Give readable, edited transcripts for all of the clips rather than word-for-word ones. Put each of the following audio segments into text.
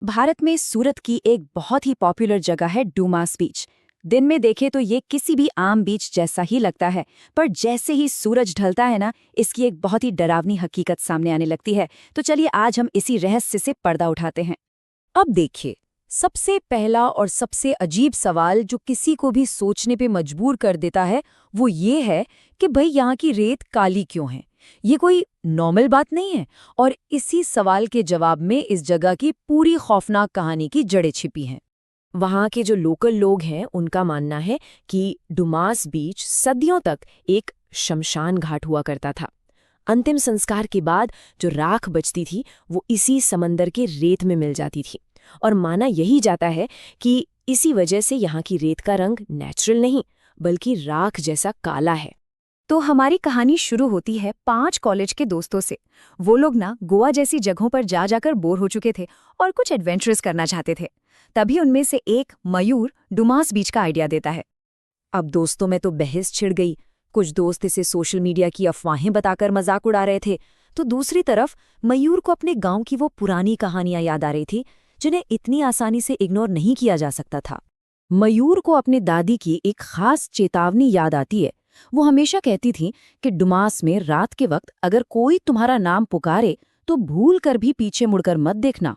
भारत में सूरत की एक बहुत ही पॉपुलर जगह है डुमास बीच। दिन में देखे तो ये किसी भी आम बीच जैसा ही लगता है, पर जैसे ही सूरज ढलता है ना, इसकी एक बहुत ही डरावनी हकीकत सामने आने लगती है। तो चलिए आज हम इसी रहस्य से पर्दा उठाते हैं। अब देखिए, सबसे पहला और सबसे अजीब सवाल जो किसी को भी सोचने पे मजबूर कर देता है, वो ये है कि भाई यहाँ की रेत काली क्यों है? ये कोई नॉर्मल बात नहीं है। और इसी सवाल के जवाब में इस जगह की पूरी खौफनाक कहानी की जड़ें छिपी हैं। वहाँ के जो लोकल लोग हैं, उनका मानना है कि डुमास बीच सदियों तक एक शमशान घाट हुआ करता था। अंतिम संस्कार के बाद जो राख बचती थी, वो इसी समंदर के रेत में मिल जाती थी। और माना यही जाता है कि इसी वजह से यहाँ की रेत का रंग नेचुरल नहीं, बल्कि राख जैसा काला है। तो हमारी कहानी शुरू होती है 5 कॉलेज के दोस्तों से। वो लोग ना गोवा जैसी जगहों पर जा जाकर बोर हो चुके थे और कुछ एडवेंचरस करना चाहते थे। तभी उनमें से एक मयूर डुमास बीच का आइडिया देता है। अब दोस्तों में तो बहस छिड़ गई। कुछ दोस्त इसे सोशल मीडिया की अफवाहें बताकर मजाक उड़ा रहे थे, तो दूसरी तरफ मयूर को अपने गांव की वो पुरानी कहानियां याद आ रही थी, जिन्हें इतनी आसानी से इग्नोर नहीं किया जा सकता था। मयूर को अपनी दादी की एक खास चेतावनी याद आती है। वो हमेशा कहती थी कि डुमास में रात के वक्त अगर कोई तुम्हारा नाम पुकारे तो भूल कर भी पीछे मुड़कर मत देखना।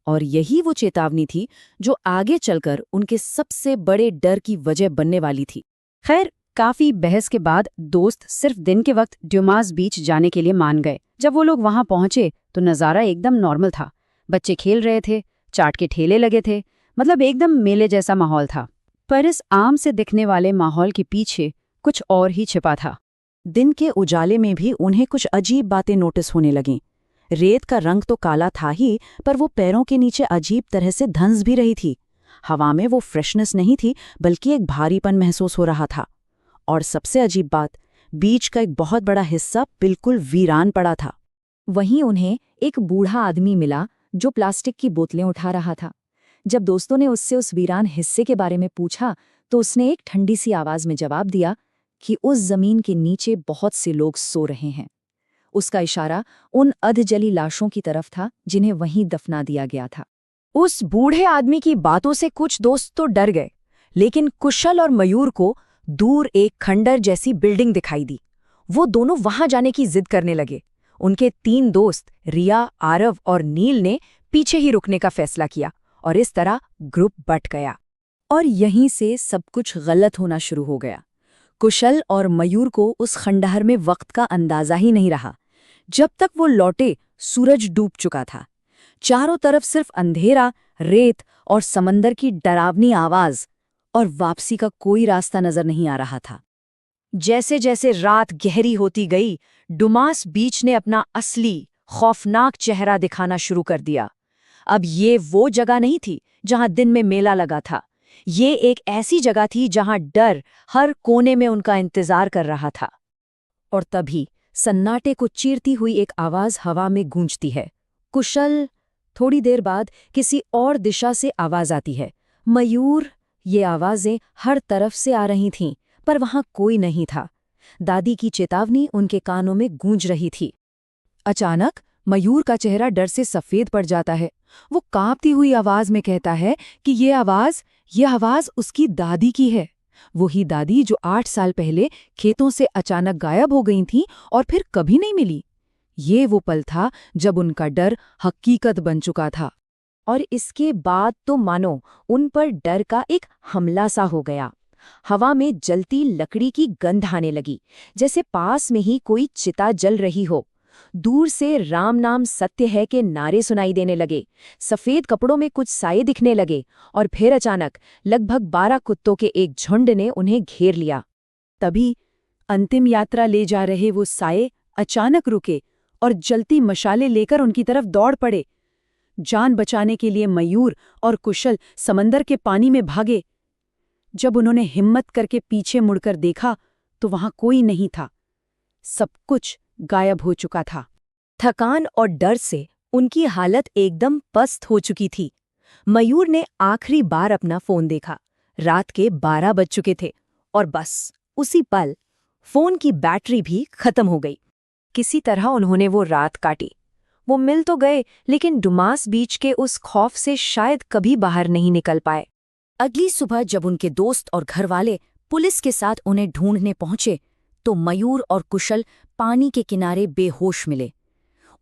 और यही वो चेतावनी थी जो आगे चलकर उनके सबसे बड़े डर की वजह बनने वाली थी। खैर, काफी बहस के बाद दोस्त सिर्फ दिन के वक्त डुमास बीच जाने के लिए मान गए। जब वो लोग वहां पहुंचे तो नज़ारा एकदम नॉर्मल था। बच्चे खेल रहे थे, चाट के ठेले लगे थे, मतलब एकदम मेले जैसा माहौल था। पर इस आम से दिखने वाले माहौल के पीछे कुछ और ही छिपा था। दिन के उजाले में भी उन्हें कुछ अजीब बातें नोटिस होने लगीं। रेत का रंग तो काला था ही, पर वो पैरों के नीचे अजीब तरह से धंस भी रही थी। हवा में वो फ्रेशनेस नहीं थी, बल्कि एक भारीपन महसूस हो रहा था। और सबसे अजीब बात, बीच का एक बहुत बड़ा हिस्सा बिल्कुल वीरान पड़ा था। वहीं उन्हें एक बूढ़ा आदमी मिला जो प्लास्टिक की बोतलें उठा रहा था। जब दोस्तों ने उससे उस वीरान हिस्से के बारे में पूछा, तो उसने एक ठंडी सी आवाज में जवाब दिया कि उस जमीन के नीचे बहुत से लोग सो रहे हैं। उसका इशारा उन अधजली लाशों की तरफ था जिन्हें वहीं दफना दिया गया था। उस बूढ़े आदमी की बातों से कुछ दोस्त तो डर गए, लेकिन कुशल और मयूर को दूर एक खंडर जैसी बिल्डिंग दिखाई दी। वो दोनों वहां जाने की जिद करने लगे। उनके 3 दोस्त रिया, आरव और नील ने पीछे ही रुकने का फैसला किया और इस तरह ग्रुप बट गया। और यहीं से सब कुछ गलत होना शुरू हो गया। कुशल और मयूर को उस खंडहर में वक्त का अंदाजा ही नहीं रहा। जब तक वो लौटे, सूरज डूब चुका था। चारों तरफ सिर्फ अंधेरा, रेत और समंदर की डरावनी आवाज, और वापसी का कोई रास्ता नजर नहीं आ रहा था। जैसे जैसे रात गहरी होती गई, डुमास बीच ने अपना असली खौफनाक चेहरा दिखाना शुरू कर दिया। अब ये वो जगह नहीं थी जहां दिन में मेला लगा था। ये एक ऐसी जगह थी जहां डर हर कोने में उनका इंतजार कर रहा था। और तभी सन्नाटे को चीरती हुई एक आवाज हवा में गूंजती है। कुशल। थोड़ी देर बाद किसी और दिशा से आवाज आती है। मयूर। ये आवाजें हर तरफ से आ रही थीं, पर वहां कोई नहीं था। दादी की चेतावनी उनके कानों में गूंज रही थी। अचानक मयूर का चेहरा डर से सफेद पड़ जाता है। वो कांपती हुई आवाज में कहता है कि ये आवाज उसकी दादी की है। वही दादी जो 8 साल पहले खेतों से अचानक गायब हो गई थीं और फिर कभी नहीं मिली। ये वो पल था जब उनका डर हकीकत बन चुका था। और इसके बाद तो मानो उन पर डर का एक हमला सा हो गया। हवा में जलती लकड़ी की गंध आने लगी, जैसे पास में ही कोई चिता जल रही हो। दूर से राम नाम सत्य है के नारे सुनाई देने लगे। सफेद कपड़ों में कुछ साये दिखने लगे और फिर अचानक लगभग 12 कुत्तों के एक झुंड ने उन्हें घेर लिया। तभी अंतिम यात्रा ले जा रहे वो साये अचानक रुके और जलती मशालें लेकर उनकी तरफ दौड़ पड़े। जान बचाने के लिए मयूर और कुशल समंदर के पानी में भागे। जब उन्होंने हिम्मत करके पीछे मुड़कर देखा तो वहां कोई नहीं था। सब कुछ गायब हो चुका था। थकान और डर से उनकी हालत एकदम पस्त हो चुकी थी। मयूर ने आखिरी बार अपना फोन देखा। रात के 12 बज चुके थे और बस उसी पल फोन की बैटरी भी खत्म हो गई। किसी तरह उन्होंने वो रात काटी। वो मिल तो गए, लेकिन डुमास बीच के उस खौफ से शायद कभी बाहर नहीं निकल पाए। अगली सुबह जब उनके दोस्त और घरवाले पुलिस के साथ उन्हें ढूंढने पहुंचे, तो मयूर और कुशल पानी के किनारे बेहोश मिले।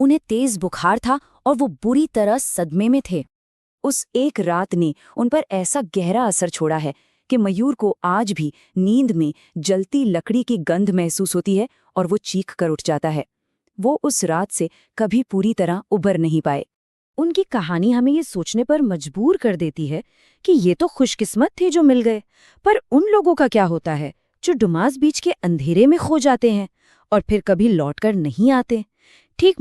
उन्हें तेज बुखार था और वो बुरी तरह सदमे में थे। उस एक रात ने उन पर ऐसा गहरा असर छोड़ा है कि मयूर को आज भी नींद में जलती लकड़ी की गंध महसूस होती है और वो चीख कर उठ जाता है। वो उस रात से कभी पूरी तरह उबर नहीं पाए। उनकी कहानी हमें ये सोचने पर मजबूर कर देती है कि ये तो खुशकिस्मत थे जो मिल गए, पर उन लोगों का क्या होता है जो डुमास बीच के अंधेरे में खो जाते हैं और फिर कभी लौटकर नहीं आते। ठीक